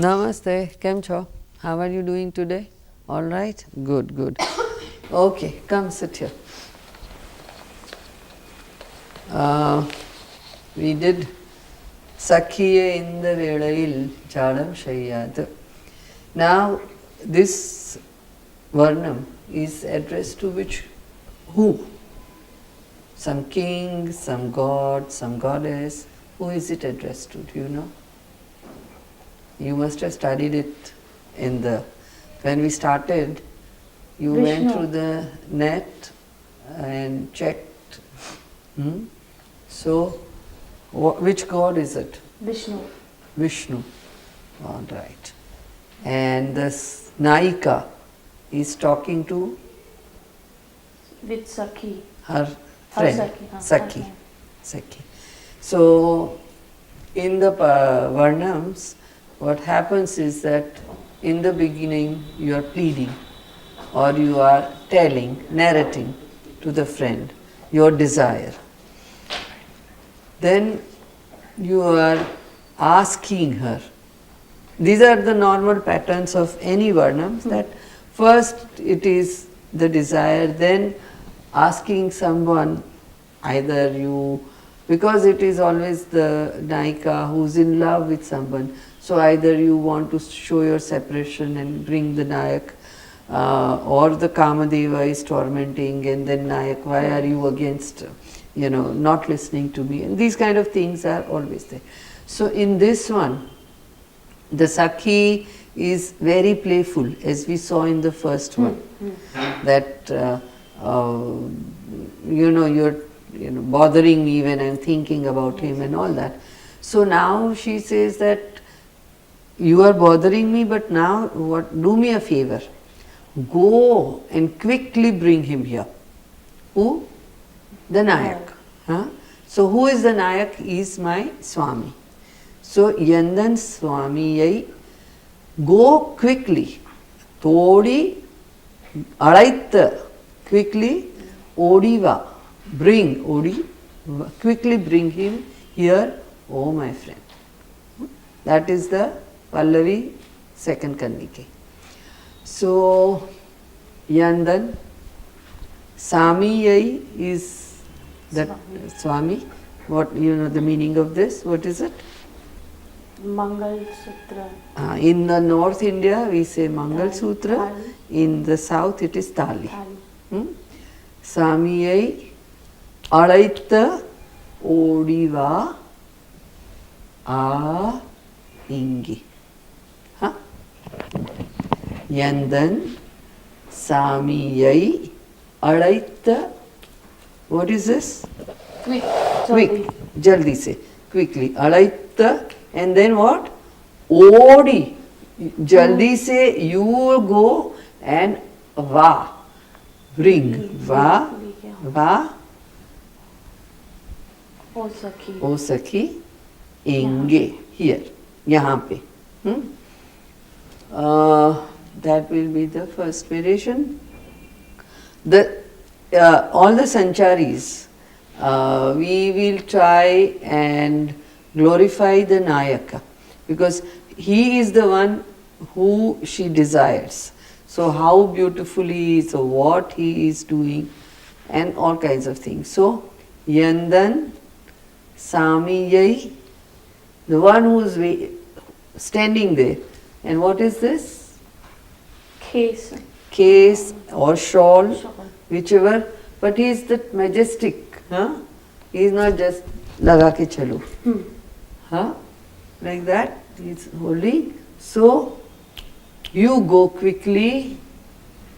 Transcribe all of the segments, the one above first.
Namaste, Kem Cho? How are you doing today? All right? Good, good. Okay, come sit here. We did Sakhiye Inda Velayil Chalam Shayyad. Now, this Varnam is addressed to which? Who? Some king, some god, some goddess. Who is it addressed to? Do you know? You must have studied it in the, when we started, you Vishnu. went through the net and checked. So, which god is it? Vishnu. Vishnu. All right. And this Naika is talking to With Sakhi. her friend, Sakhi, huh, Sakhi. her Sakhi. So, in the Varnams, what happens is that in the beginning you are pleading or you are telling, narrating to the friend your desire. Then you are asking her. These are the normal patterns of any Varnams, that first it is the desire, then asking someone, either you, because it is always the Naika who's in love with someone, so either you want to show your separation and bring the Nayak, or the Kamadeva is tormenting, and then Nayak, why are you against, not listening to me? And these kind of things are always there. So in this one, the Sakhi is very playful, as we saw in the first one, that you're bothering me when I'm thinking about him and all that. So now she says that you are bothering me, but now do me a favor. Go and quickly bring him here. Who? The Nayak. Huh? So who is the Nayak? He is my Swami. So Yandan Swami Yai, go quickly. Todi Alaita, quickly. Odiva, bring, Odi, quickly bring him here, oh my friend. That is the Pallavi, second Kannike. So, Yandan, Samiyai is that Swami. What, the meaning of this? What is it? Mangal Sutra. In the North India, we say Mangal Sutra. Thali. In the South, it is Thali. Thali. Samiyai Alaita Odiva A Ingi. Yandan Samiyai Alaita. What is this? Quick. Quick. Jaldi se. Quickly. Alaita. And then what? Odi. Jaldi se you will go and va. Bring. Va. O Sakhi. O Sakhi. Inge. Here. Yahan pe. That will be the first variation. All the Sancharis, we will try and glorify the Nayaka, because he is the one who she desires. So how beautifully, so what he is doing, and all kinds of things. So Yandan Samiyai, the one who is standing there. And what is this? Case. Case or shawl, whichever, but he is that majestic. He is not just laga ke chalo. Like that, he is holding. So, you go quickly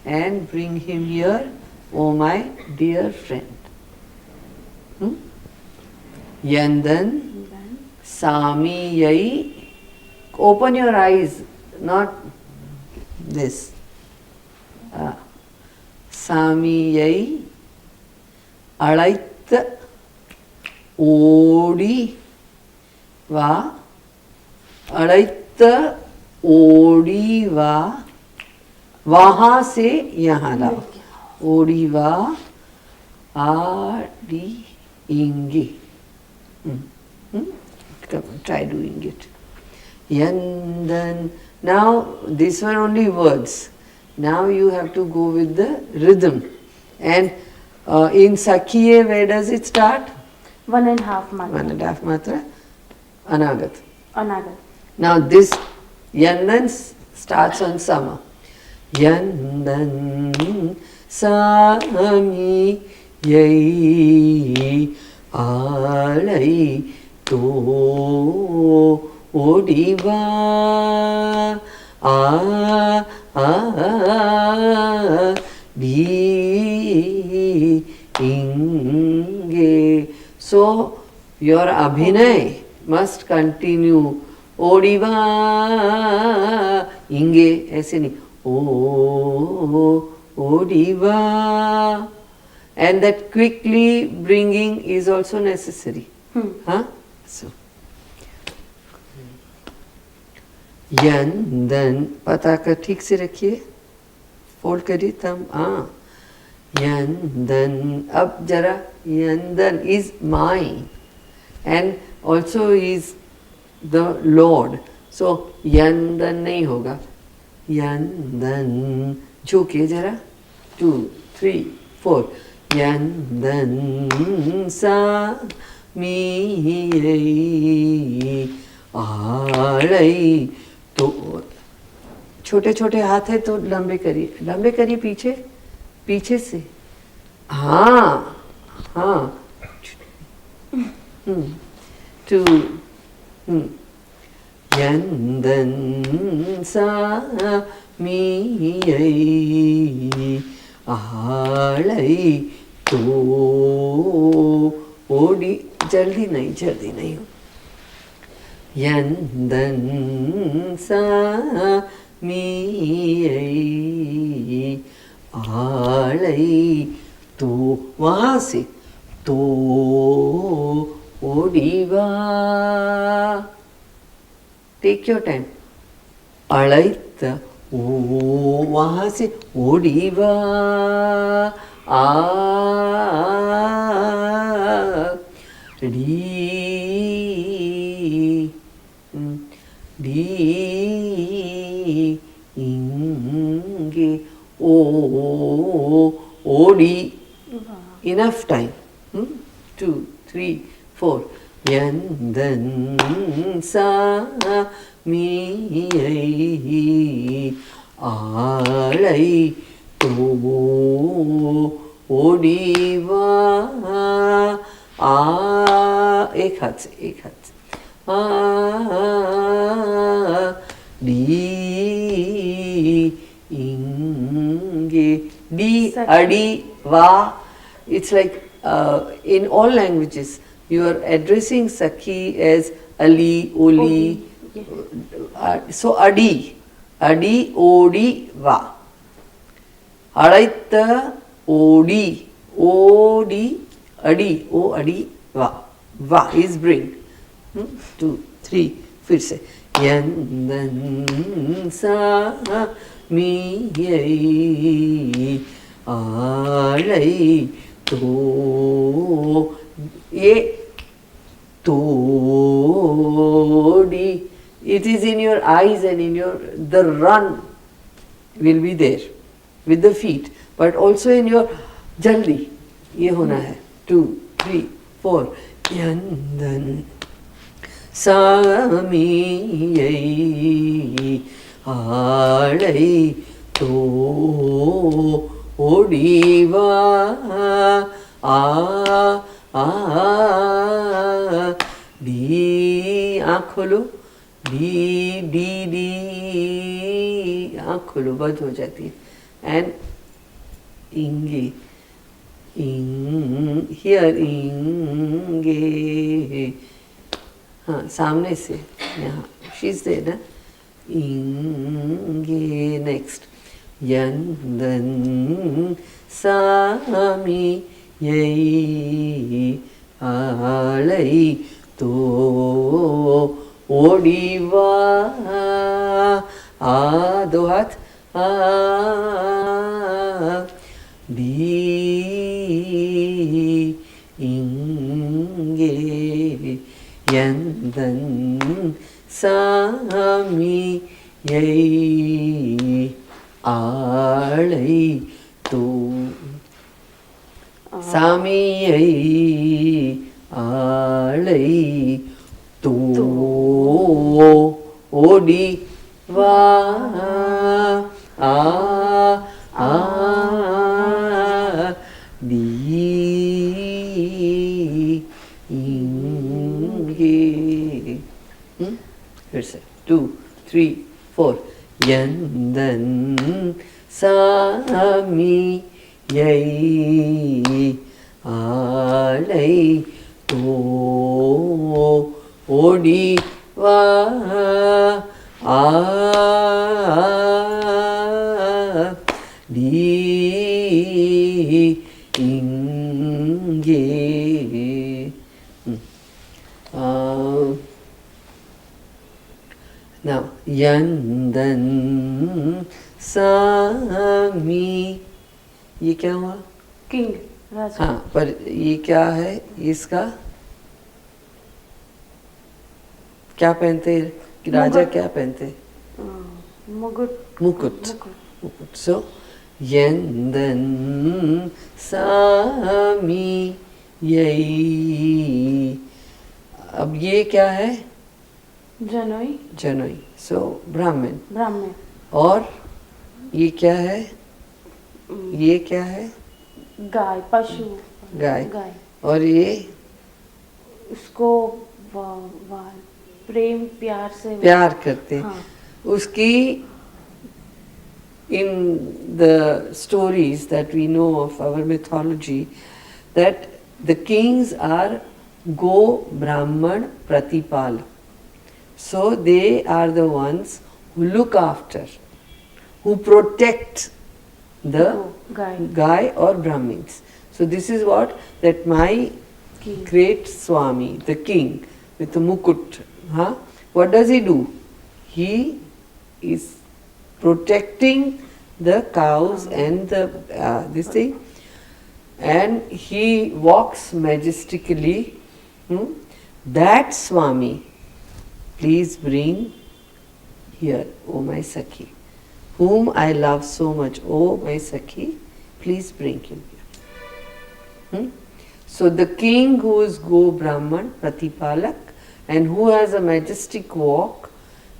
and bring him here, oh my dear friend. Yandan Samiyai. Open your eyes, not this. Samiyai Alaita Odi Va Alaita Odi Va Wahan se yahan lao. Odi Va Adi Ingi. Come on, try doing it. Yandan. Now these were only words. Now you have to go with the rhythm. And in Sakhiye, where does it start? 1.5 matra. 1.5 matra. Anagat. Anagat. Now this Yandan starts on Sama. Yandan Sami Yai Alai To Odiva Di Inge. So your Abhinay must continue. Odiva Inge ऐसे नहीं Odiva, and that quickly bringing is also necessary. Huh? So Yandan, पताका ठीक से रखिए, fold करिए thumb. Yandan. अब जरा Yandan is mine and also is the Lord. So Yandan नहीं होगा. Yandan. झुकिए जरा. 2, 3, 4. Yandan sa mi alai. तो छोटे छोटे हाथ है तो लंबे करिए पीछे, पीछे से. हाँ हाँ. 2. Yandan sa mi alai to odi. जल्दी नहीं. Yandan sa mi alai to. वहाँ से तो ओडिवा. Take your time. अड़ैत ओ. वहाँ से ओडिवा डी इंगे ओ ओडी. Enough time. 2, 3, 4. Yandan sa mi alai to odiva. एक हाथ से डी इंगे. डी अड़ी वा. It's like in all languages you are addressing Sakhi as Ali, Oli. So Adi, Odi, Va. Adaita, Odi, Adi, O, Adi, Va. Va is bring. 2, 3, फिर से. Yandan sa mi alai to. ये todi. It is in your eyes and in your, the run will be there with the feet, but also in your jaldi. ये होना है. 2, 3, 4. Yandan sami alai to odiva डी. आँख खोलो. डी डी डी. आँख खोलो, बंद हो जाती है. एंड इंगे. हियर इंगे. हाँ, सामने से यहाँ. शी इज देयर ना. इंगे. Next. Yandan sami alai to odiva. दो हाथ. डी इंगे. எந்தன் சாமியை ஆளை தூ சாமியை ஆளை தூ ஓடி வா ஆ ஆ டி இங்கே फिर से 2 3 4 எந்தன் சாமியை ஆளை தோ ஓடி வா ஆ டி இங்கே Now, यंदन सामी ये क्या हुआ? किंग राजा। हाँ, पर ये क्या है इसका? क्या पहनते राजा? क्या पहनते? मुकुट। मुकुट। मुकुट। So, यंदन सामी यही। अब ये क्या है? जनोई। जनोई। सो ब्राह्मण। ब्राह्मण। और ये क्या है? ये क्या है? गाय, पशु। गाय। गाय। और ये उसको प्रेम प्यार से प्यार करते हैं। हाँ। उसकी in the stories that we know of our mythology, that the kings are go brahman pratipal. So they are the ones who look after, who protect the guy or Brahmins. So this is what that my king. Great Swami, the king with the mukut, what does he do? He is protecting the cows and the this thing, and he walks majestically. That Swami, please bring here, O my Sakhi, whom I love so much. O my Sakhi, please bring him here. So the king who is Go Brahman, Pratipalak, and who has a majestic walk,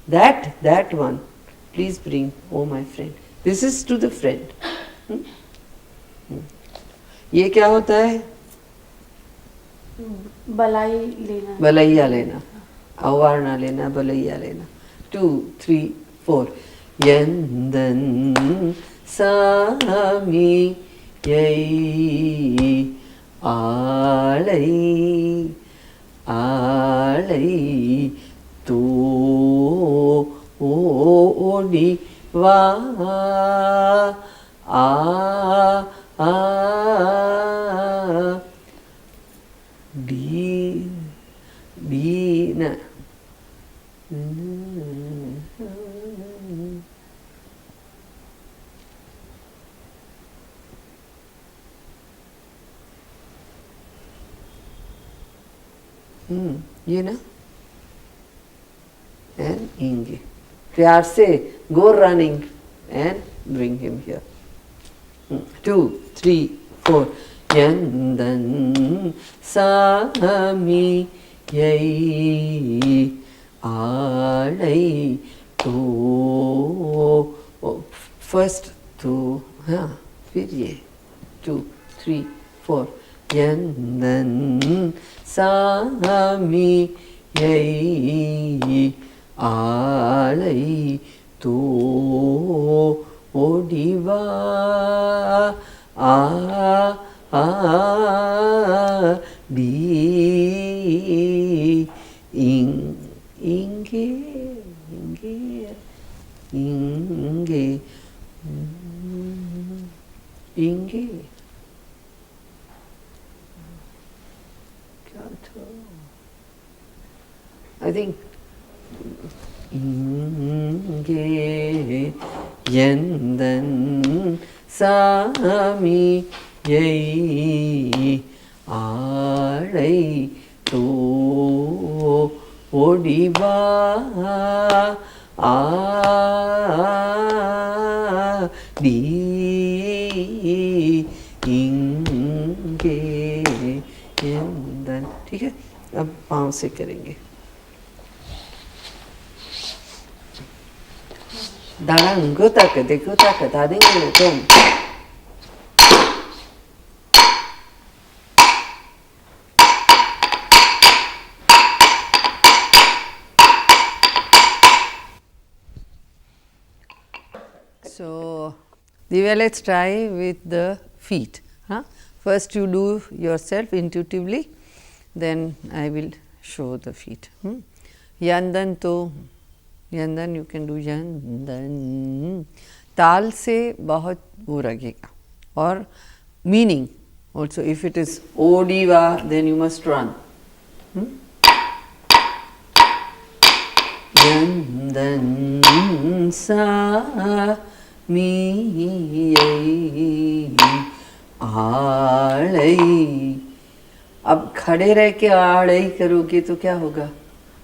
that one, please bring, oh my friend. This is to the friend. ये क्या होता है? बलाई लेना। बलैया लेना, अवारना लेना, बलैया लेना. 2 3 4 यंदन सामी यही आलई आलई तो ओडी वा आ डी न ये ना and इंगे प्यार से go running and bring him here. 2 3 4 यंदन सामी यही आलई तो फर्स्ट तो हाँ फिर ये 2 3 4 यंदन सामी यही आलई तो ओडिवा आ डी इंगे इंगे इंगे इंगे क्या था? I think इंगे यंदन सामी यही आलई तो ओडिवा आ डी इंगे यंदन। ठीक है, अब पाँव से करेंगे। दांग गोताक देखो ताक दादेंगे तुम। So, Divya, let's try with the feet. Huh? First you do yourself intuitively, then I will show the feet. Yandan to, yandan you can do yandan. ताल से बहुत वो लगेगा और meaning also. If it is odiva, then you must run. Yandan sa मी आड़ई। अब खड़े रह के आड़ई करोगे तो क्या होगा?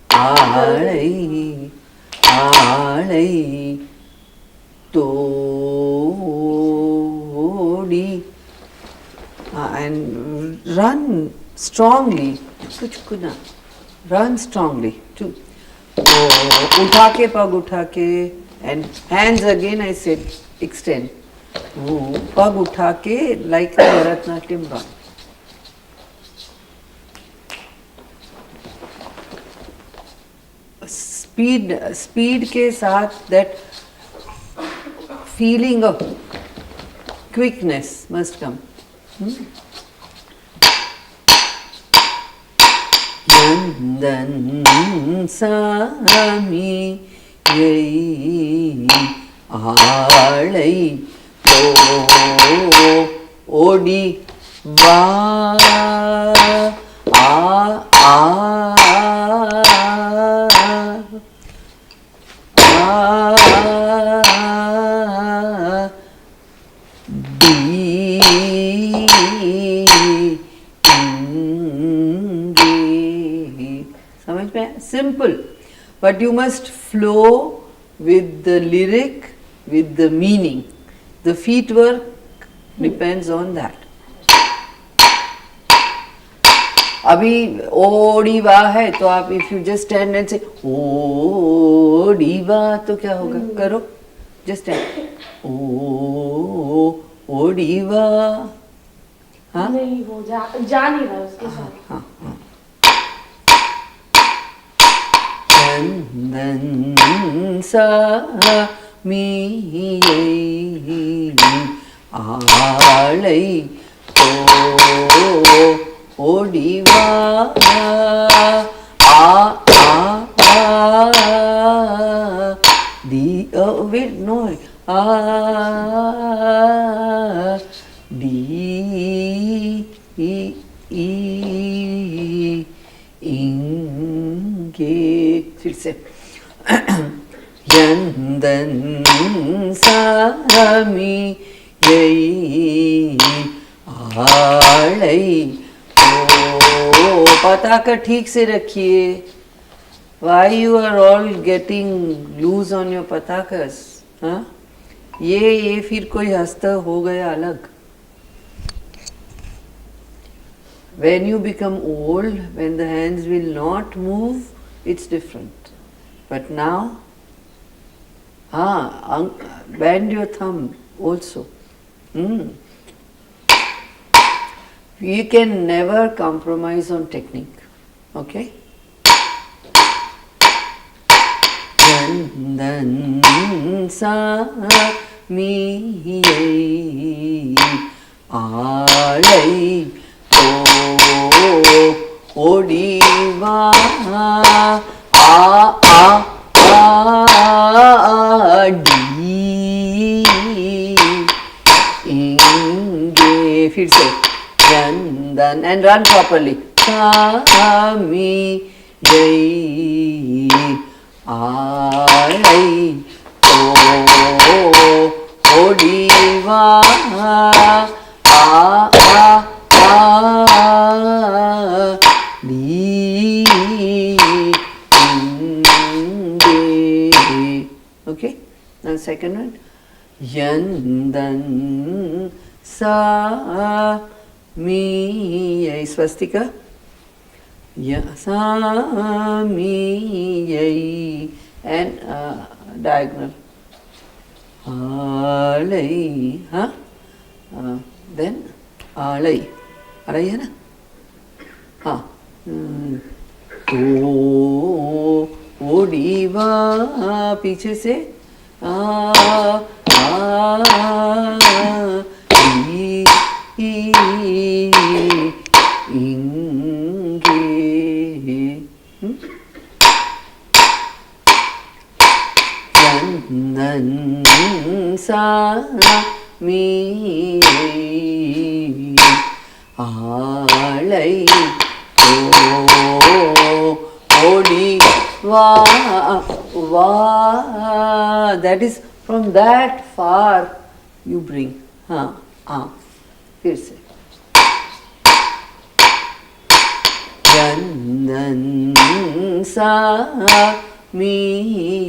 आड़ई आड़ई तोड़ी। And run strongly. कुछ कुना run strongly too. उठा के पग उठा के and hands again I said extend. पग उठा के like a Bharatanatyam run. Speed के साथ that feeling of quickness must come. Yandan sami yai आड़ई तो ओडी वा समझ में? Simple, but you must flow with the lyric, with the meaning. The feet work depends on that. अभी ओडिवा है तो आप if you just stand and say ओडिवा तो क्या होगा? करो, just stand. ओडिवा। हाँ नहीं, वो जा नहीं रहा उसके साथ। हाँ हाँ। चंदन सा मी आड़ई तो ओडिवा दी wait no डी इंगे। फिर से यंदन सामी यई आड़ई तो पताका ठीक से रखिए। Why you are all getting loose on your patakas? हाँ? ये फिर कोई हस्त हो गया अलग। When you become old, when the hands will not move, it's different. But now, bend your thumb also. You can never compromise on technique. Okay? Chandan sa mi आड़ई तो ओडिवा डी इंगे। फिर से चंदन and run properly. सामी यई आड़ई तो ओडिवा D And second one, Yandan Sa Mi Yai. Swastika. Sa Mi Yai. And diagonal. Alai. Huh? Then Alai. Alai hai na? हाँ ओ ओडीवा पीछे से आ ई इंगे चंदन सा मी आलय Odi va va, that is from that far you bring. फिर से Chandan sa mi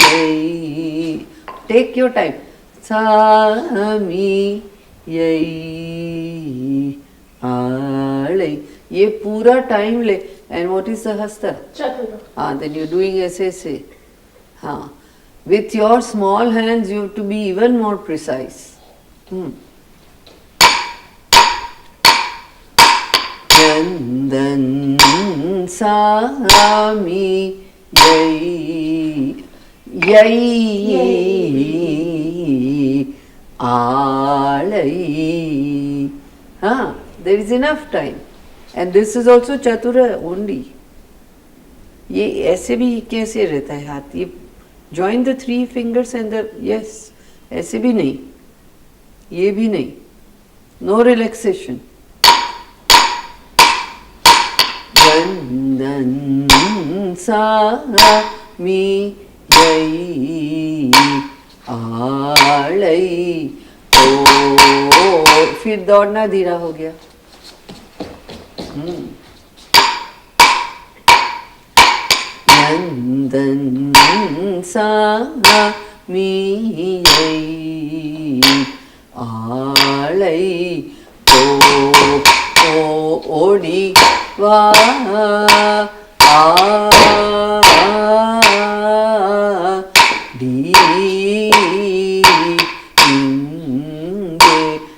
yai. Take your time. Sa mi yai alai. ये पूरा time ले. And what is the hasta? Chatura. Then you're doing SSA. With your small hands, you have to be even more precise. Chandan Sami Yai Yai Alai. There is enough time. And this is also chatura only. ये ऐसे भी कैसे रहता है हाथ? ये join the three fingers and the yes. ऐसे भी नहीं. ये भी नहीं. No relaxation. Chandan sa mi yai alai. फिर दौड़ना धीरा हो गया. Chandan sa mi yai alai odi va di.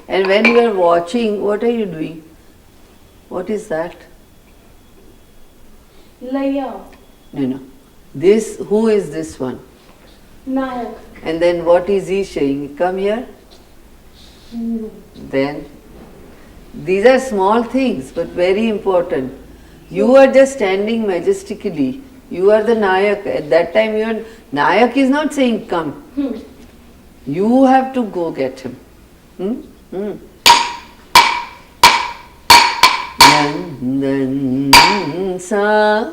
And when you are watching, what are you doing? What is that? Laya. No. This, who is this one? Nayak. And then what is he saying? Come here. Then, these are small things but very important. You are just standing majestically. You are the Nayak. At that time, Nayak is not saying come. You have to go get him. Nandan sa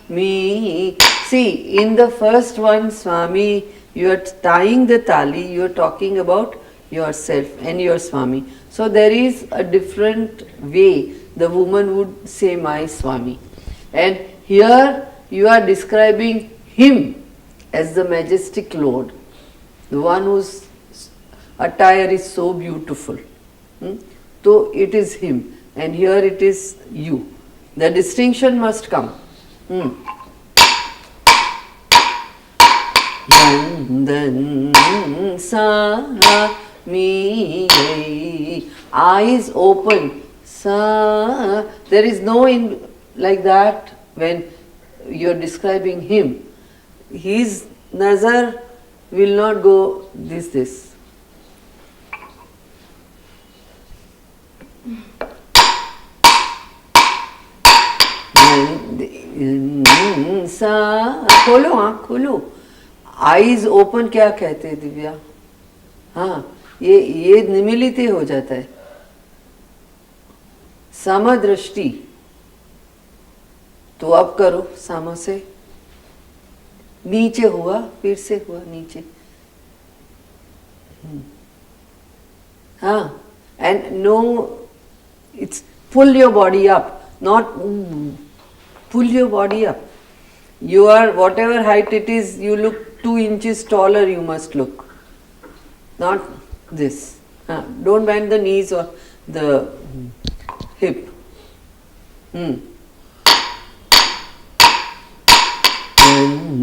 mi. See, in the first one, Swami, you are tying the tali, you are talking about yourself and your Swami. So there is a different way the woman would say my Swami. And here you are describing him as the majestic Lord, the one whose attire is so beautiful. So it is him. And here it is you. The distinction must come. Chandan sa mi yai. Eyes open. Sa. There is no like that when you are describing him. His nazar will not go this. खोलो आँख खोलो. Eyes open क्या कहते हैं दिव्या? ये निमिलित हो जाता है. समदृष्टि. तो अब करो सम से. नीचे हुआ, फिर से हुआ नीचे. And no, it's pull your body up, not pull your body up. You are whatever height it is, you look 2 inches taller, you must look. not this. Don't bend the knees or the hip.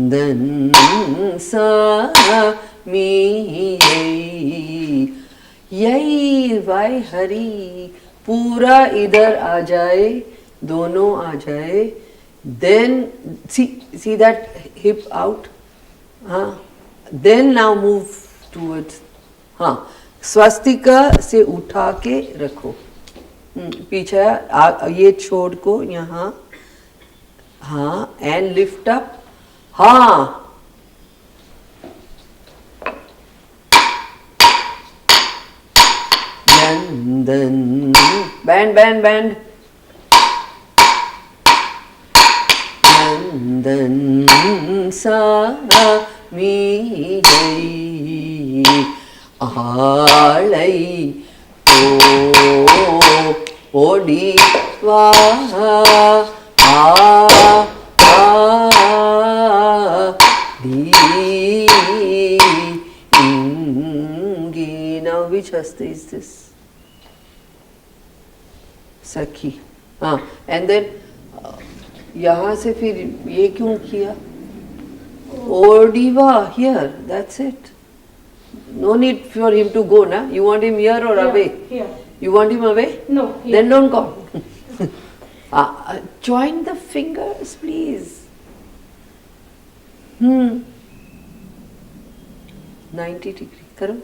Then sa mi yai vai hari पूरा इधर आ जाए, दोनों आ जाए. Then see that hip out. Then now move towards. Swastika से उठा के रखो. पीछे ये छोड़ को यहाँ. And lift up. Then bend. Then sa mi alai odi va ingi. Now which hasta is this? Sakhi. And then यहाँ से फिर ये क्यों किया? Odiva here, that's it. No need for him to go, na? You want him here or away? Here. You want him away? No. Here. Then don't come. Join the fingers, please. 90 degree. करो.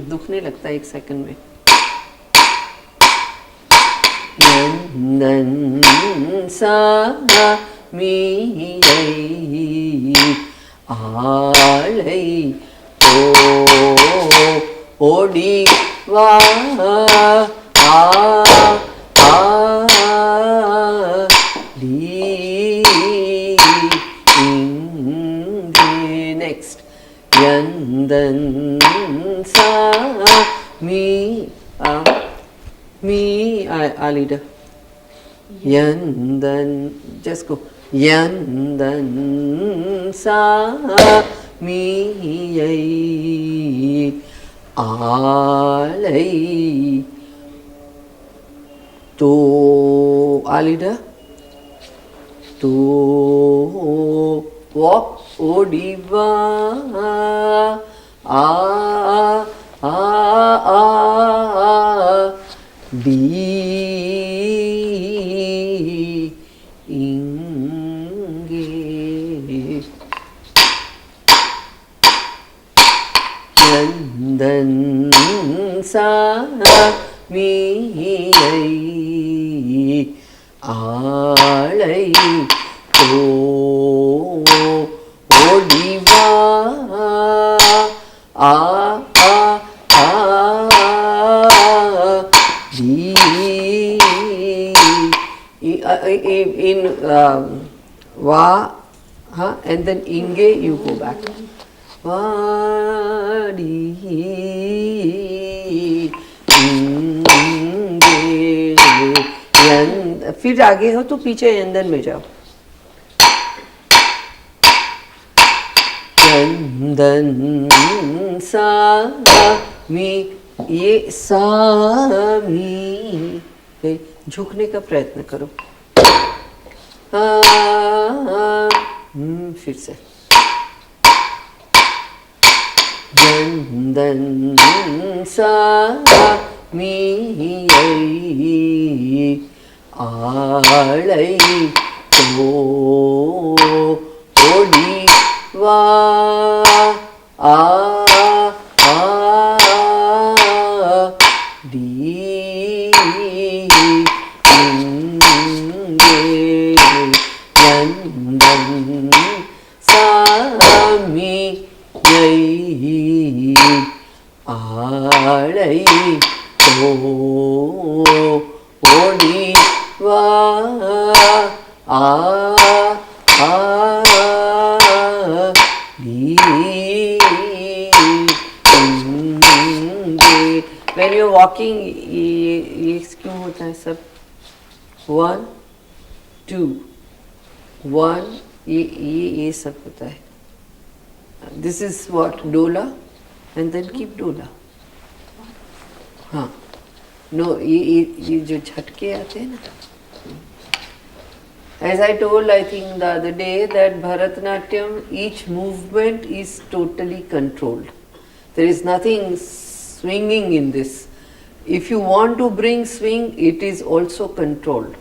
दुखने लगता है एक second में. Nan sa mi alai odi va di ingi. Next. Yandan sa mi Alida. Yandan, just go. Yandan sa mi alai to Alida. To walk odiva di inge. Yandan sa mi alai to odiva in va and then inge you go back. Va di inge. फिर आगे हो तो पीछे यंदन में जाओ. यंदन सा मी. ये सा मी. झुकने का प्रयत्न करो. फिर से. यंदन सा मी alai to odiva di inge. Yandan sa mi alai to odiva di inge. When you're walking, ये क्यों होता है सब? 1 2 1 ये सब होता है. This is what dola, and then keep dola. हाँ, no, ये जो झटके आते हैं ना. As I told, I think the other day, that Bharatanatyam, each movement is totally controlled. There is nothing swinging in this. If you want to bring swing, it is also controlled.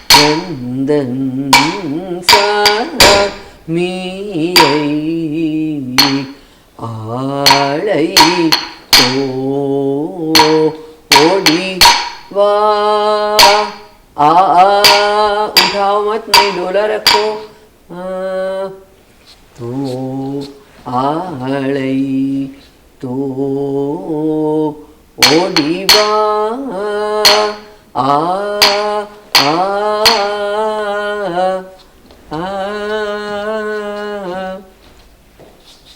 Yandan sa mi aalai to odi va उठाओ मत, नहीं डोला रखो. तो आलई तो ओडिवा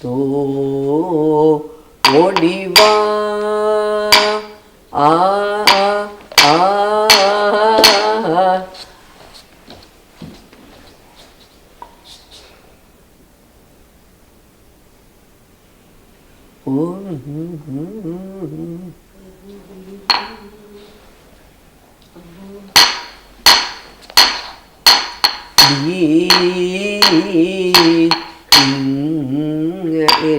तो ओडिवा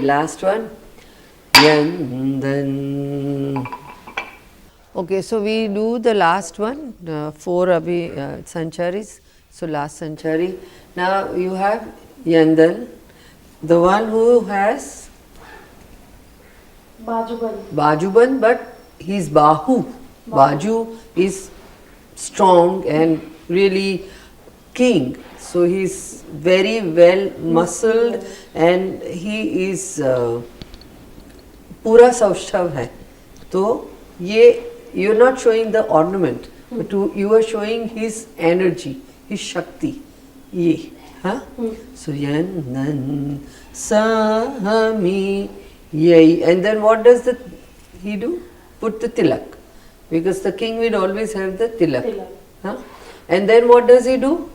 last one. Yandan. Okay, so we do the last one, 4 sancharis. So last sanchari. Now you have Yandan, the one who has Bajuban, but his Bahu. Baju is strong and really king. So he is very well muscled and he is पूरा सौष्ठव है. तो ये you are not showing the ornament, but you are showing his energy, his shakti. ये, हाँ? So Yandan Sahami Yai. And then what does he do? Put the tilak. Because the king will always have the tilak. Huh? And then what does he do?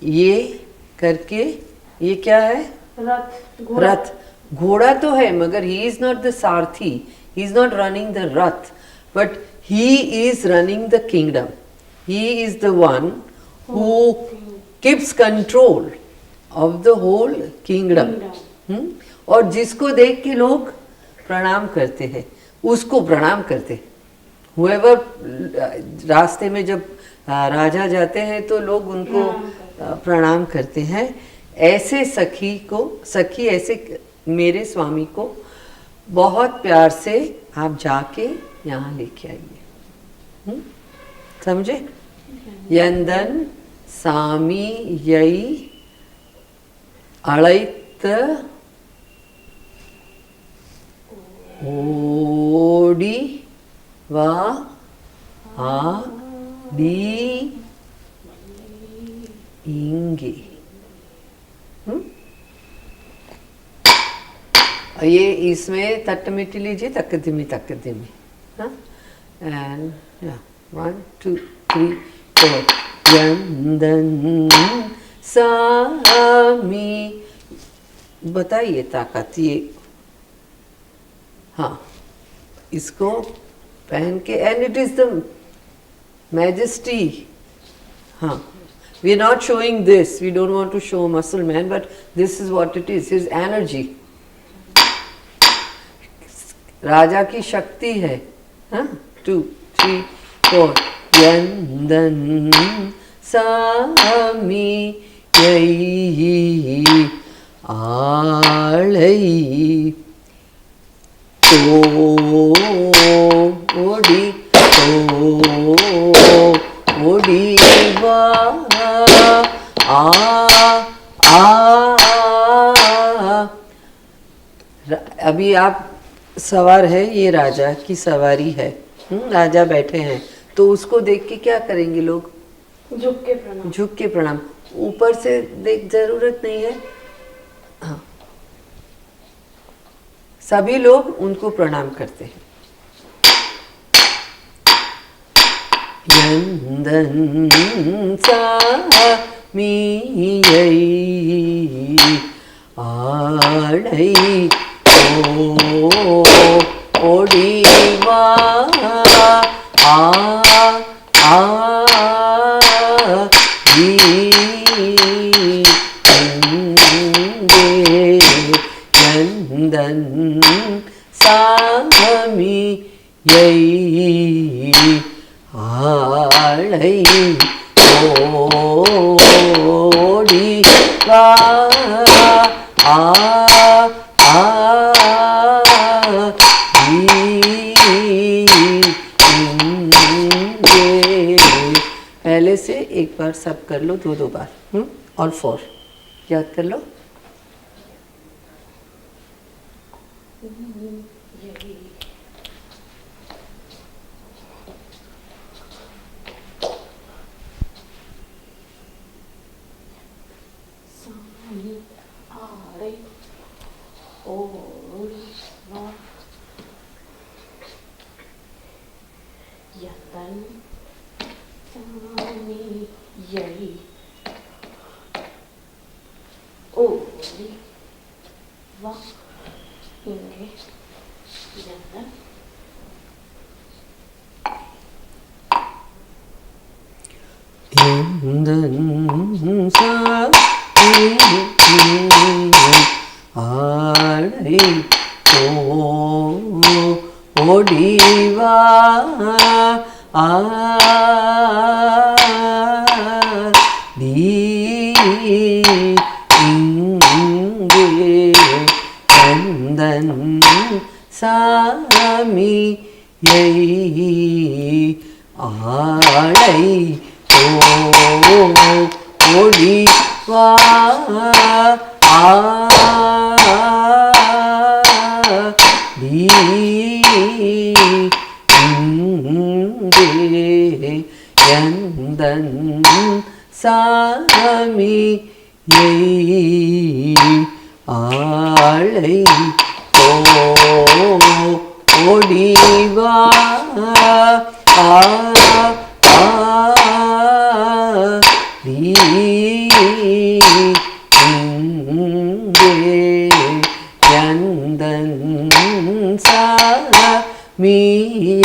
ये करके, ये क्या है? रथ. घोड़ा तो है, मगर he is not the sarthi. He is not running the rath, but he is running the kingdom. He is the one who keeps control of the whole kingdom. और जिसको देख के लोग प्रणाम करते हैं, उसको प्रणाम करते हैं. Whoever रास्ते में जब राजा जाते हैं तो लोग उनको प्रणाम करते हैं. ऐसे सखी ऐसे मेरे स्वामी को बहुत प्यार से आप जाके यहाँ लेके आइए. समझे? यंदन सामी यई अड़ैत ओडी वा आ डी इंगे. ये इसमें तट मिट लीजिए, तकदिमी. हाँ, एंड 1 2 3 4. यंदन सामी. बताइए ताकत ये. हाँ, इसको पहन के, and it is the majesty. हाँ, we are not showing this. We don't want to show muscle man, but this is what it is. His energy. राजा की शक्ति है. हाँ, 2 3 4. यंदन सामी यई आलई तो ओडी वा अभी आप सवार है, ये राजा की सवारी है. राजा बैठे हैं तो उसको देख के क्या करेंगे लोग? झुक के प्रणाम. ऊपर से देख जरूरत नहीं है. हाँ, सभी लोग उनको प्रणाम करते हैं. எந்தன் சாமியை ஆடை ஓடிவா ஆ ஆ எந்தன் சாமியை ஆளை ஓடிவா ஆ ஆ पहले से एक बार सब कर लो, दो बार और 4 याद कर लो। ஆடை ஓடிவா இங்கே எந்தன் சாமியை ஆடை ஓடிவா இங்கே எந்தன் சாமியை ஆளை ஓடிவா எந்தன் சாமியை ஆளை ஓடிவா இங்கே எந்தன் சாமியை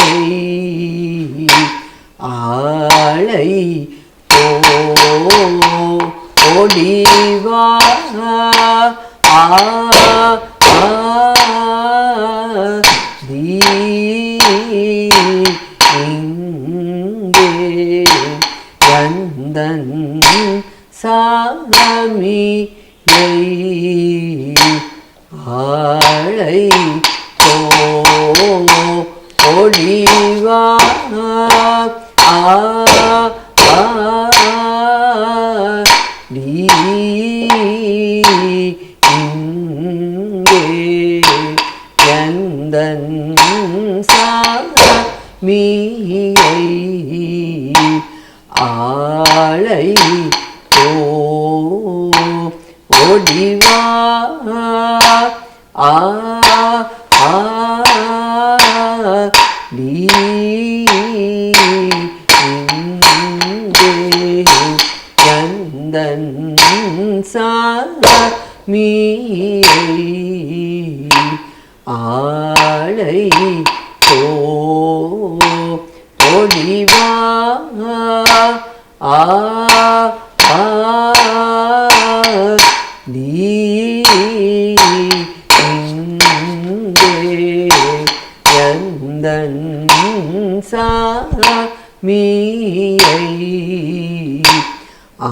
ஆளை ஓடிவா இங்கே எந்தன் சாமியை ஆளை ஓடிவா எந்தன் சாமியை ஆளை ஓடிவா எந்தன் சாமியை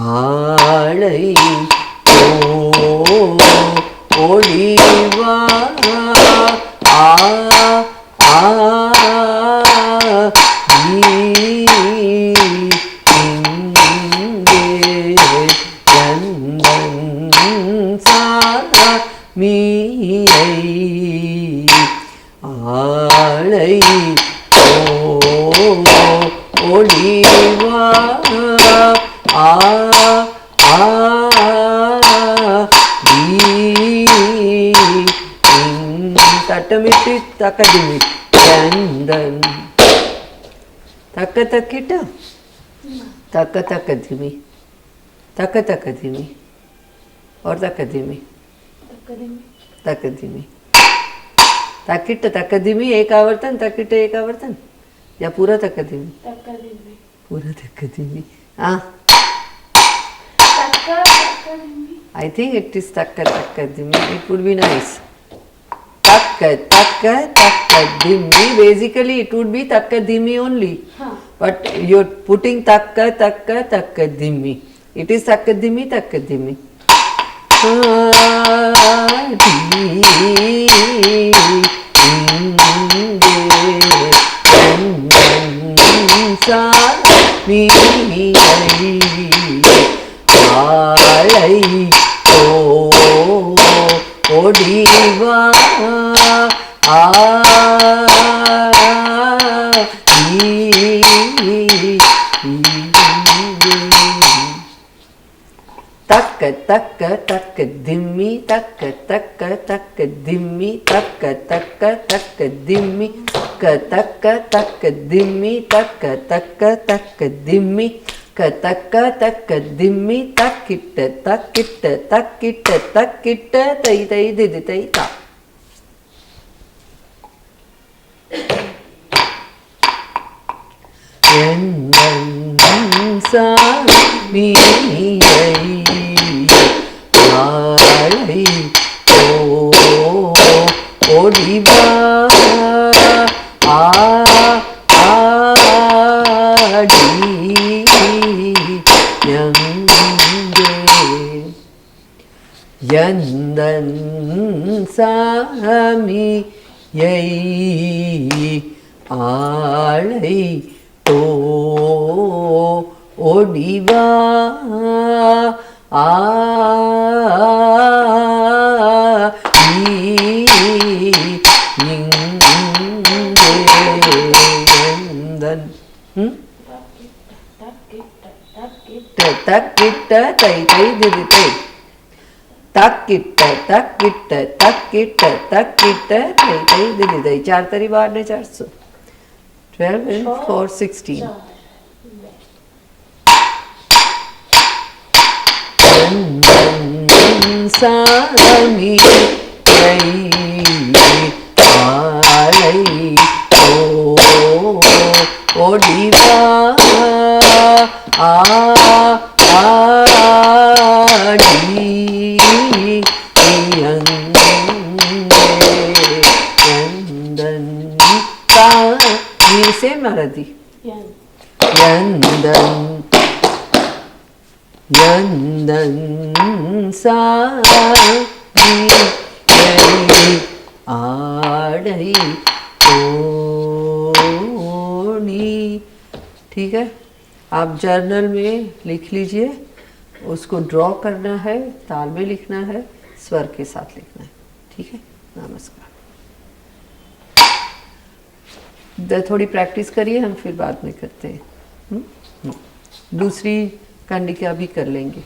ஆளை ஓடிவா எந்தன் சாமியை ஆளை ஓடிவா தட்டமிட்டு தக்கதிமி எந்தன் தக்க தக்கிட்ட तक तक धिमी, तक तक धिमी, और तक धिमी, तक धिमी, तकिट तक धिमी, एक आवर्तन, तकिट एक आवर्तन, या पूरा तक धिमी, पूरा तक धिमी. हाँ, I think it is takka takka dhimmi. It would be nice. Takka takka takka dhimmi. Basically, it would be takka dhimmi only. Huh. But you're putting takka takka takka dhimmi. It is takka dhimmi takka dhimmi. ஆளை ஓடிவா தக்க தக்க தக்க திம்மி தக்க தக்க தக்க திம்மி தக்க தக்க தக்க திம்மி தக்க தக்க திம்மி தக்க தக்க தக்க திம்மி தக்க தக்க திம்மி தக்கிட்ட தக்கிட்ட தக்கிட்ட தக்கிட்ட தை தை திதி தை தா. சாமியை நாளை ஓடிவா ஆடி எந்தன் சாமியை ஆளை ஓடிவா எந்தன் தக்கிட்ட தை தை திதி தை तकिट तकिट तकिट तकिट தை தை திதி தை. 4 तरी बार ने 400. 12 and 4 16. சாமி ஆளை ஓடிவா ஆடி Same Marathi. Yandan सामी आड़ई ओनी. ठीक है, आप जर्नल में लिख लीजिए. उसको ड्रॉ करना है, ताल में लिखना है, स्वर के साथ लिखना है. ठीक है, नमस्कार. थोड़ी प्रैक्टिस करिए, हम फिर बाद में करते हैं. दूसरी कंडिका भी कर लेंगे.